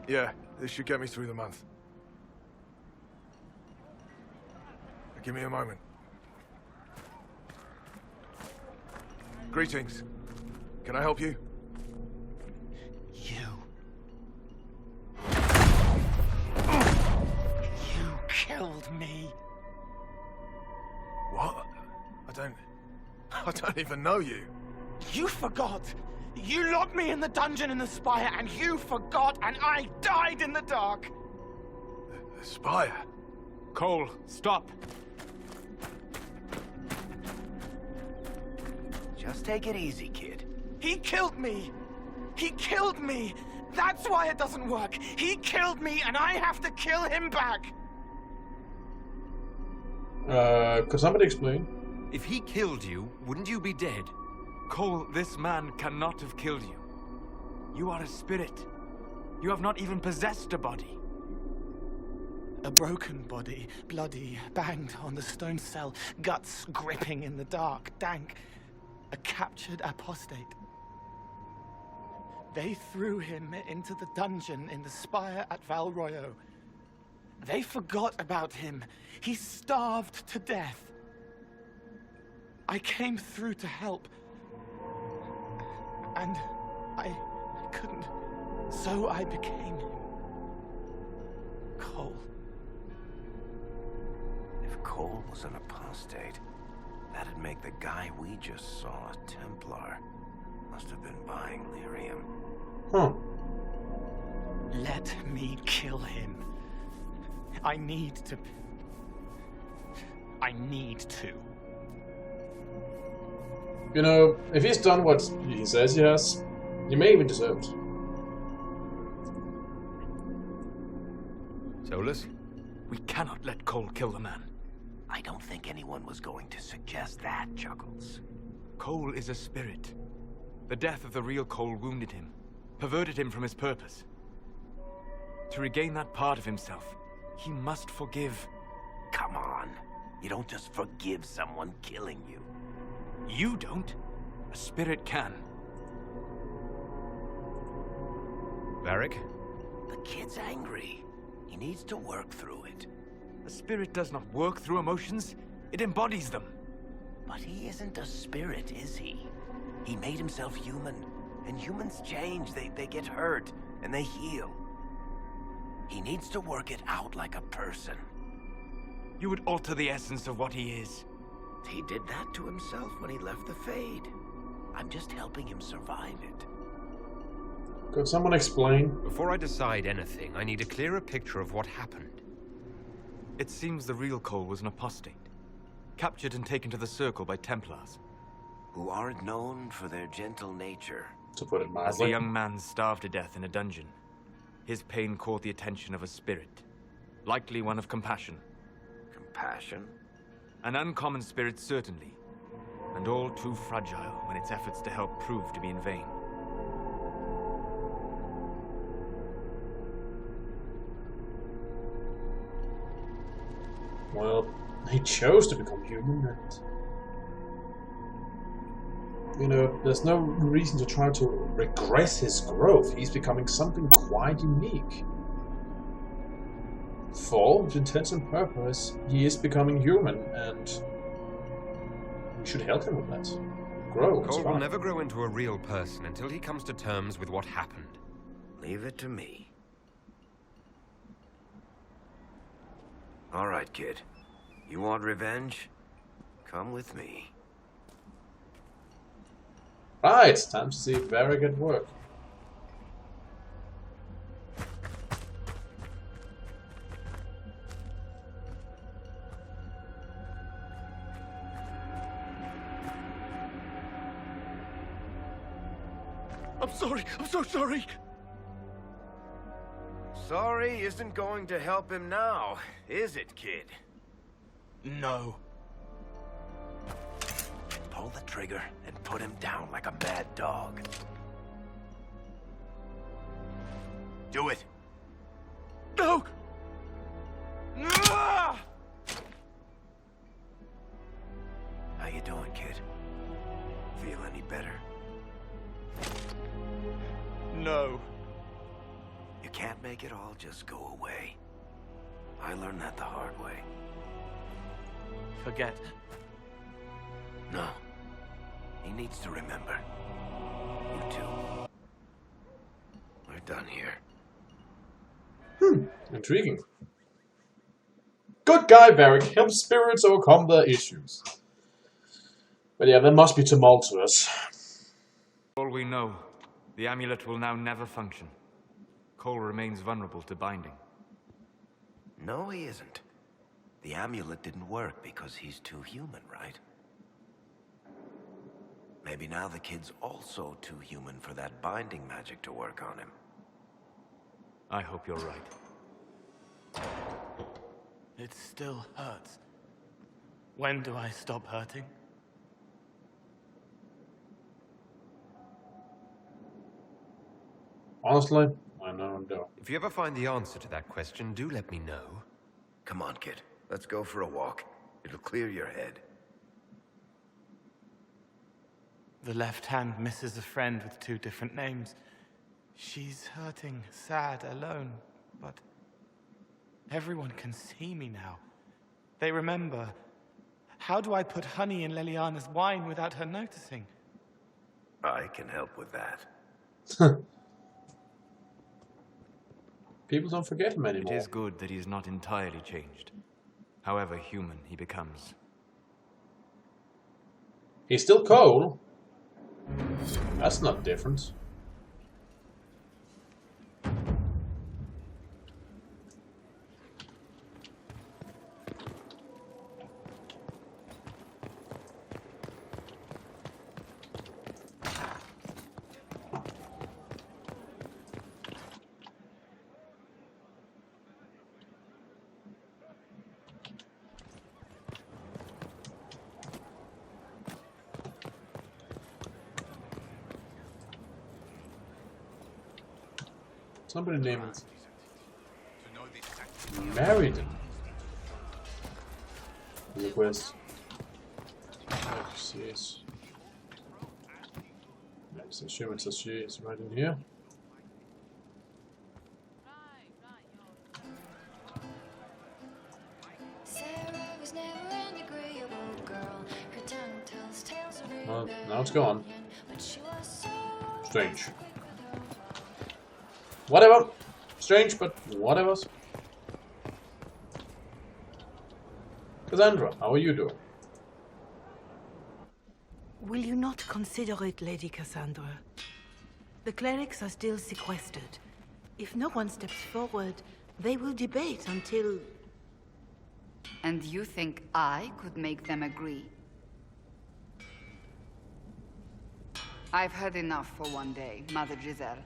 Yeah, this should get me through the month. Give me a moment. Greetings. Can I help you? You killed me. What? I don't even know you. You forgot. You locked me in the dungeon in the spire, and you forgot, and I died in the dark. The spire? Cole, stop. Just take it easy, kid. He killed me. He killed me. That's why it doesn't work. He killed me, and I have to kill him back. Could somebody explain? If he killed you, wouldn't you be dead? Cole, this man cannot have killed you. You are a spirit. You have not even possessed a body. A broken body, bloody, banged on the stone cell, guts gripping in the dark, dank. A captured apostate. They threw him into the dungeon in the spire at Val Royo. They forgot about him. He starved to death. I came through to help. And I couldn't. So I became him. Cole. If Cole was an apostate, that'd make the guy we just saw a Templar. Must have been buying lyrium. Huh. Let me kill him. I need to. You know, if he's done what he says he has, he may even deserve it. Solus, we cannot let Cole kill the man. I don't think anyone was going to suggest that, Juggles. Cole is a spirit. The death of the real Cole wounded him, perverted him from his purpose. To regain that part of himself, he must forgive. Come on. You don't just forgive someone killing you. You don't. A spirit can. Varric? The kid's angry. He needs to work through it. A spirit does not work through emotions. It embodies them. But he isn't a spirit, is he? He made himself human. And humans change. They get hurt. And they heal. He needs to work it out like a person. You would alter the essence of what he is. He did that to himself when he left the Fade. I'm just helping him survive it. Could someone explain? Before I decide anything, I need a clearer picture of what happened. It seems the real Cole was an apostate, captured and taken to the Circle by Templars. Who aren't known for their gentle nature. To put it As the mildly. young man starved to death in a dungeon, his pain caught the attention of a spirit, likely one of compassion. Compassion? An uncommon spirit, certainly, and all too fragile when its efforts to help prove to be in vain. Well, he chose to become human, and you know, there's no reason to try to regress his growth. He's becoming something quite unique. For all intents and purpose, he is becoming human, and we should help him with that. Grow. Cole will never grow into a real person until he comes to terms with what happened. Leave it to me. All right, kid. You want revenge? Come with me. Right, time to see Varric at work. I'm sorry. I'm so sorry. Sorry isn't going to help him now, is it, kid? No. Pull the trigger and put him down like a mad dog. Do it. No! How you doing, kid? Feel any better? No. You can't make it all, just go away. I learned that the hard way. Forget. No. He needs to remember. You too. We're done here. Intriguing. Good guy, Varric. Helps spirits overcome their issues. But yeah, that must be tumultuous. For all we know, the amulet will now never function. Cole remains vulnerable to binding. No, he isn't. The amulet didn't work because he's too human, right? Maybe now the kid's also too human for that binding magic to work on him. I hope you're right. It still hurts. When do I stop hurting? Honestly, I don't know. If you ever find the answer to that question, do let me know. Come on, kid. Let's go for a walk. It'll clear your head. The left hand misses a friend with 2 different names. She's hurting, sad, alone, but everyone can see me now. They remember. How do I put honey in Leliana's wine without her noticing? I can help with that. People don't forget him It anymore. is good that he is not entirely changed, however human he becomes. He's still Cole. That's not different. Somebody named Meriden. Request. Yes. Let's assume it's she is right in here. Well, now it's gone. Strange. Whatever. Strange, but whatever. Cassandra, how are you doing? Will you not consider it, Lady Cassandra? The clerics are still sequestered. If no one steps forward, they will debate until... And you think I could make them agree? I've heard enough for one day, Mother Giselle.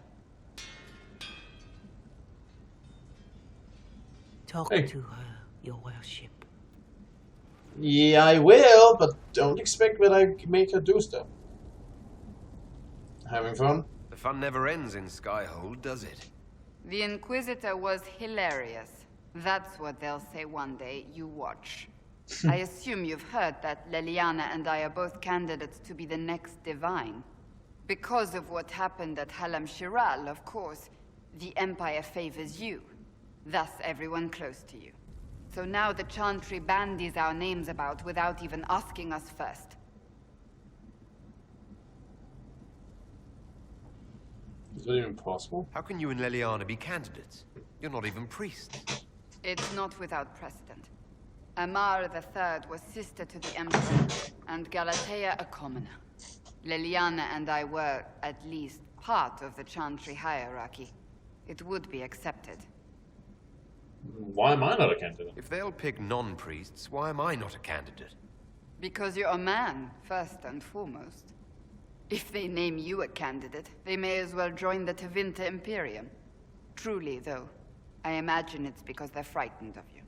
Talk Hey. to her, your worship. Yeah, I will, but don't expect that I make her do stuff. Having fun? The fun never ends in Skyhold, does it? The Inquisitor was hilarious. That's what they'll say one day, you watch. I assume you've heard that Leliana and I are both candidates to be the next Divine. Because of what happened at Halam Shiral, of course, the Empire favors you. Thus everyone close to you. So now the Chantry bandies our names about without even asking us first. Is that even possible? How can you and Leliana be candidates? You're not even priests. It's not without precedent. Amar III was sister to the Emperor, and Galatea a commoner. Leliana and I were, at least, part of the Chantry hierarchy. It would be accepted. Why am I not a candidate? If they'll pick non-priests, why am I not a candidate? Because you're a man, first and foremost. If they name you a candidate, they may as well join the Tevinter Imperium. Truly, though, I imagine it's because they're frightened of you.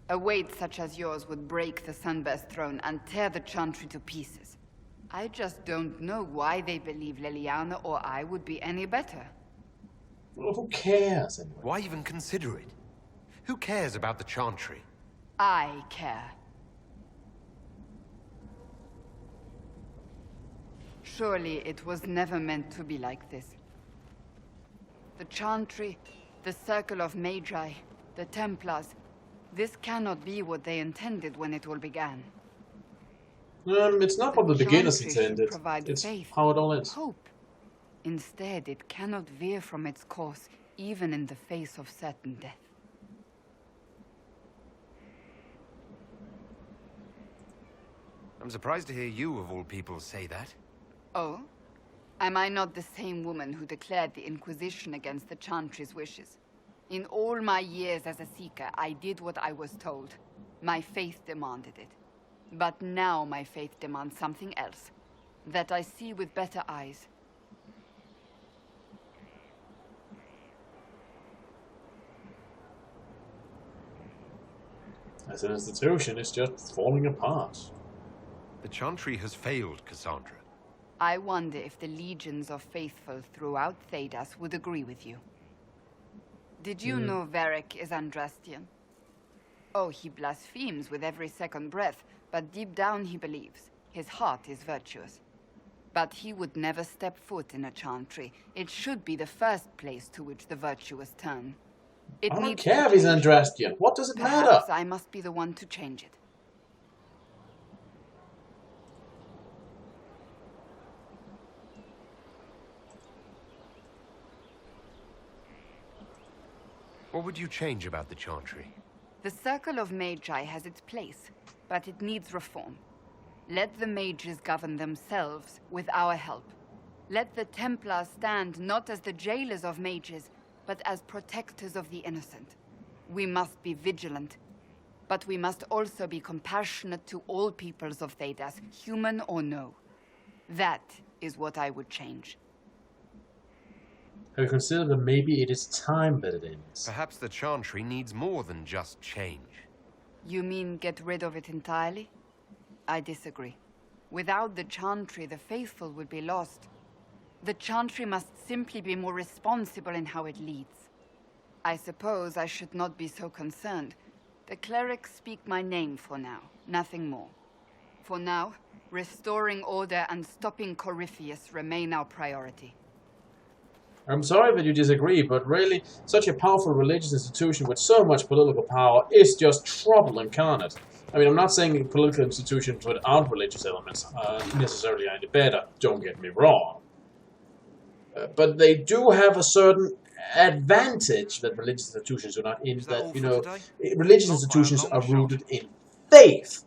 A weight such as yours would break the Sunburst throne and tear the Chantry to pieces. I just don't know why they believe Leliana or I would be any better. Well, who cares anyway? Why even consider it? Who cares about the Chantry? I care. Surely it was never meant to be like this. The Chantry, The Circle of Magi, the Templars. This cannot be what they intended when it all began. It's not what the beginners Chantry should intended. provide It's faith, how it all ends. hope. Instead, it cannot veer from its course, even in the face of certain death. I'm surprised to hear you, of all people, say that. Oh? Am I not the same woman who declared the Inquisition against the Chantry's wishes? In all my years as a Seeker, I did what I was told. My faith demanded it. But now my faith demands something else. That I see with better eyes. As an institution, it's just falling apart. The Chantry has failed, Cassandra. I wonder if the legions of faithful throughout Thedas would agree with you. Did you know Varric is Andrastian? Oh, he blasphemes with every second breath, but deep down he believes. His heart is virtuous. But he would never step foot in a Chantry. It should be the first place to which the virtuous turn. I don't care if he's Andrastian. What does it matter? Perhaps I must be the one to change it. What would you change about the Chantry? The Circle of Magi has its place, but it needs reform. Let the mages govern themselves with our help. Let the Templars stand not as the jailers of mages, but as protectors of the innocent. We must be vigilant, but we must also be compassionate to all peoples of Thedas, human or no. That is what I would change. Have you considered that maybe it is time that it ends? Perhaps the Chantry needs more than just change. You mean get rid of it entirely? I disagree. Without the Chantry, the faithful would be lost. The Chantry must simply be more responsible in how it leads. I suppose I should not be so concerned. The clerics speak my name for now, nothing more. For now, restoring order and stopping Corypheus remain our priority. I'm sorry that you disagree, but really, such a powerful religious institution with so much political power is just trouble incarnate. I mean, I'm not saying political institutions without religious elements necessarily are any better, don't get me wrong. But they do have a certain advantage that religious institutions are not in, that, you know, religious institutions are rooted in faith.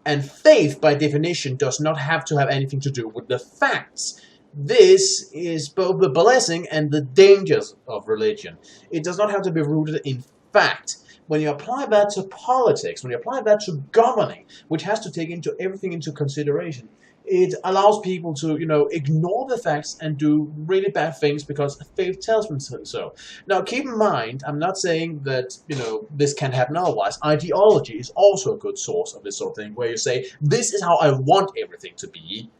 And faith, by definition, does not have to have anything to do with the facts. This is both the blessing and the dangers of religion. It does not have to be rooted in fact. When you apply that to politics, when you apply that to governing, which has to take everything into consideration, it allows people to, you know, ignore the facts and do really bad things because faith tells them so. Now, keep in mind, I'm not saying that, you know, this can happen otherwise. Ideology is also a good source of this sort of thing, where you say, this is how I want everything to be.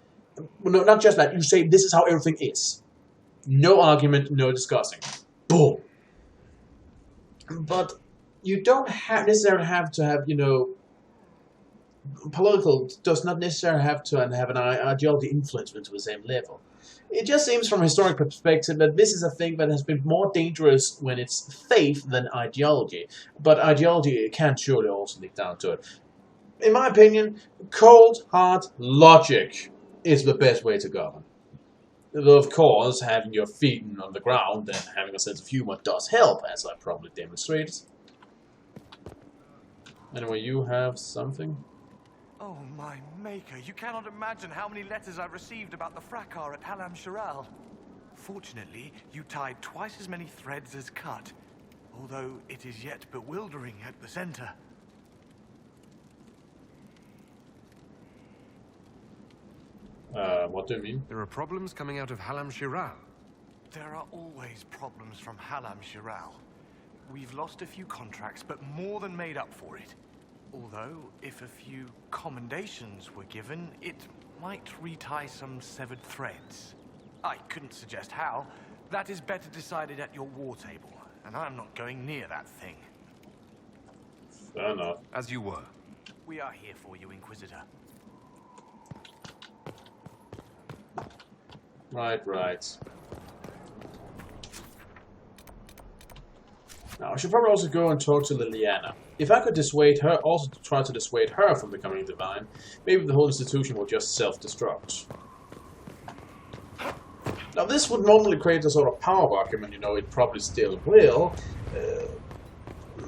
No, not just that. You say, this is how everything is. No argument, no discussing. Boom. But you don't necessarily have to have, you know, political does not necessarily have to have an ideology influence to the same level. It just seems from a historic perspective that this is a thing that has been more dangerous when it's faith than ideology. But ideology can surely also leak down to it. In my opinion, cold, hard logic is the best way to govern. Though, of course, having your feet on the ground and having a sense of humor does help, as I probably demonstrated. Anyway, you have something? Oh, my maker, you cannot imagine how many letters I've received about the fracas at Halam Shiral. Fortunately, you tied twice as many threads as cut, although it is yet bewildering at the center. What do you mean? There are problems coming out of Halam Shiral. There are always problems from Halam Shiral. We've lost a few contracts, but more than made up for it. Although, if a few commendations were given, it might retie some severed threads. I couldn't suggest how. That is better decided at your war table, and I'm not going near that thing. Fair enough. As you were. We are here for you, Inquisitor. Right. Now, I should probably also go and talk to Liliana. If I could dissuade her, also to try to dissuade her from becoming divine, maybe the whole institution will just self-destruct. Now, this would normally create a sort of power vacuum, and you know, it probably still will.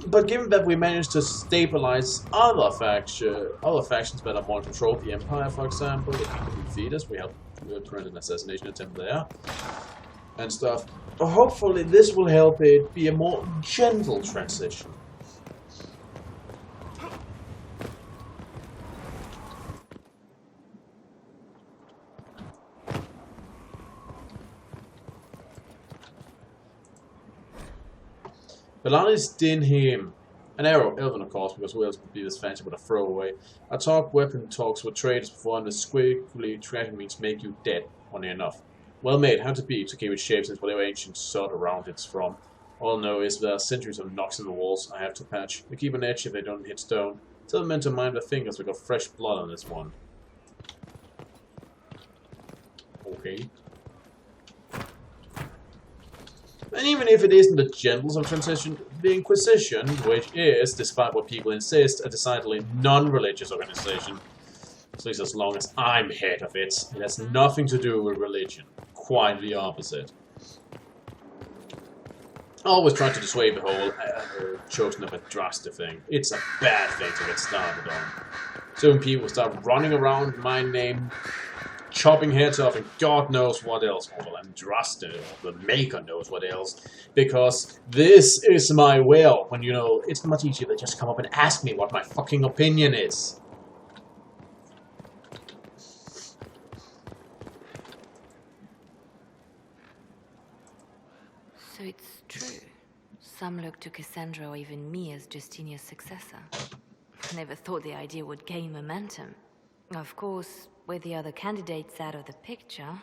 But given that we managed to stabilize other factions that are more in control, the Empire, for example, if you can defeat us, we have prevent an assassination attempt there, and stuff. But hopefully this will help it be a more gentle transition. Belanis din him. An arrow, elven of course, because who else would be this fancy with a throwaway. I talk weapon talks with traders before, and the squiggly tracking means make you dead, only enough. Well made, how to be, to keep its shape since whatever ancient sod around it's from. All I know is there are centuries of knocks in the walls I have to patch. They keep an edge if they don't hit stone. Tell the men to mind their fingers, we got fresh blood on this one. Okay. And even if it isn't the gentlest of transition, the Inquisition, which is, despite what people insist, a decidedly non-religious organization, at least as long as I'm head of it, it has nothing to do with religion. Quite the opposite. I always try to dissuade the whole chosen of a drastic thing. It's a bad thing to get started on. So when people start running around my name, chopping heads off, and God knows what else. Well, Andraste, the Maker knows what else. Because this is my will. When, you know, it's much easier to just come up and ask me what my fucking opinion is. So it's true. Some look to Cassandra or even me as Justinia's successor. I never thought the idea would gain momentum. Of course, with the other candidates out of the picture...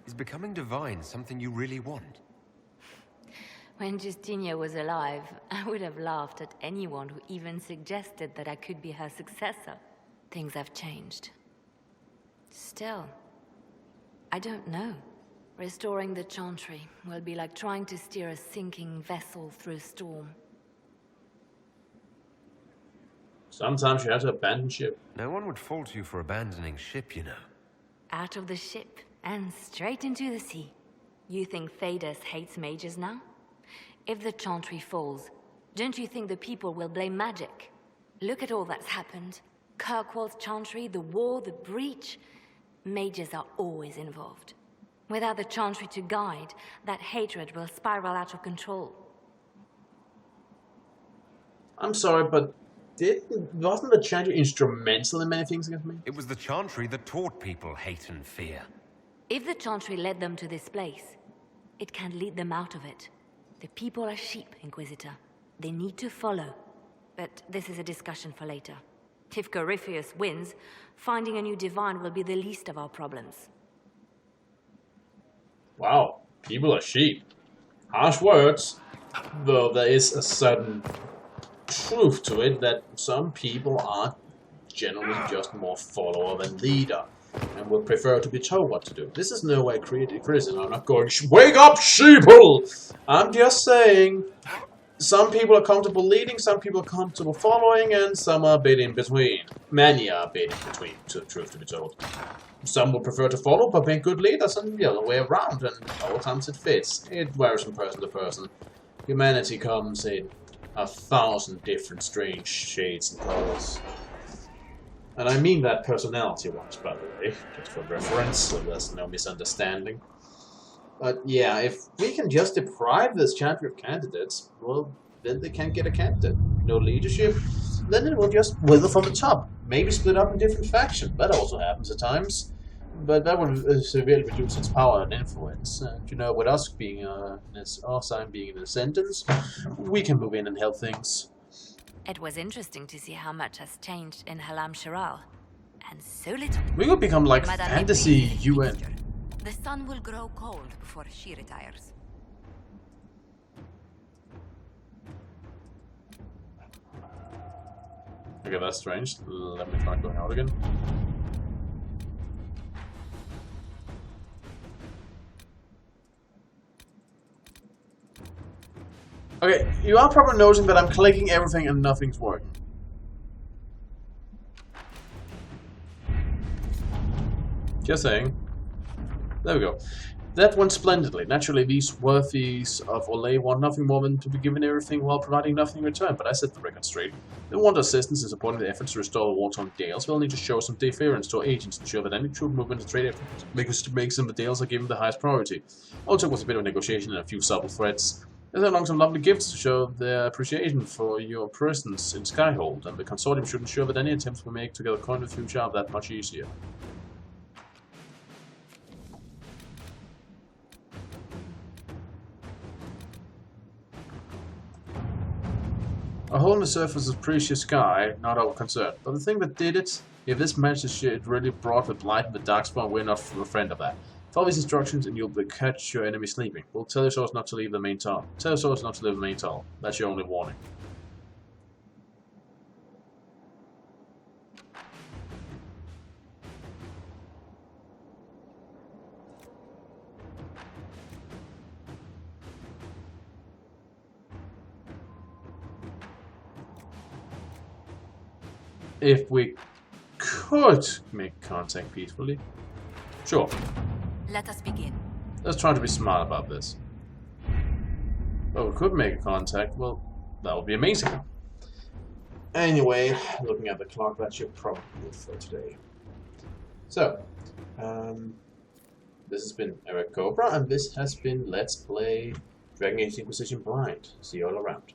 Is becoming divine something you really want? When Justinia was alive, I would have laughed at anyone who even suggested that I could be her successor. Things have changed. Still, I don't know. Restoring the Chantry will be like trying to steer a sinking vessel through a storm. Sometimes you have to abandon ship. No one would fault you for abandoning ship, you know. Out of the ship and straight into the sea. You think Thedas hates mages now? If the Chantry falls, don't you think the people will blame magic? Look at all that's happened. Kirkwall's Chantry, the war, the breach. Mages are always involved. Without the Chantry to guide, that hatred will spiral out of control. I'm sorry, but wasn't the Chantry instrumental in many things against me? It was the Chantry that taught people hate and fear. If the Chantry led them to this place, it can lead them out of it. The people are sheep, Inquisitor. They need to follow. But this is a discussion for later. If Corypheus wins, finding a new divine will be the least of our problems. Wow, people are sheep. Harsh words, though there is a certain truth to it that some people are generally just more follower than leader, and would prefer to be told what to do. This is no way criticism. I'm not going, wake up, sheeple! I'm just saying, some people are comfortable leading, some people are comfortable following, and some are a bit in between. Many are a bit in between, to the truth to be told. Some would prefer to follow, but make good leaders, and the other way around, and all times it fits. It varies from person to person. Humanity comes in 1,000 different strange shades and colors. And I mean that personality-wise, by the way, just for reference, so there's no misunderstanding. But yeah, if we can just deprive this Chantry of candidates, well, then they can't get a candidate. No leadership, then it will just wither from the top. Maybe split up in different factions. That also happens at times. But that will severely reduce its power and influence. And you know, with us being our side being in the sentence, we can move in and help things. It was interesting to see how much has changed in Halam Shiral. And so little. We will become like Madame fantasy UN. The sun will grow cold before she retires. Okay, that's strange. Let me try going out again. Okay, you are probably noticing that I'm clicking everything and nothing's working. Just saying. There we go. That went splendidly. Naturally, these worthies of Olay want nothing more than to be given everything while providing nothing in return, but I set the record straight. They want assistance in supporting the efforts to restore the water on Dales. We'll need to show some deference to our agents to ensure that any troop movement and trade efforts makes them the Dales are given the highest priority. All it took was a bit of negotiation and a few subtle threats. There's along some lovely gifts to show their appreciation for your presence in Skyhold, and the consortium should ensure that any attempts we make to get a coin in the future are that much easier. A hole in the surface of precious sky, not our concern. But the thing that did it, if this match is shit, it really brought the blight and the darkspawn, we're not a friend of that. Follow these instructions and you'll catch your enemy sleeping. We'll tell your soldiers not to leave the main tunnel. Tell your soldiers not to leave the main tunnel. That's your only warning. If we could make contact peacefully. Sure. Let us begin. Let's try to be smart about this. But we could make contact, well, that would be amazing. Anyway, looking at the clock, that should probably be it for today. So, this has been Eric Cobra, and this has been Let's Play Dragon Age Inquisition Blind. See you all around.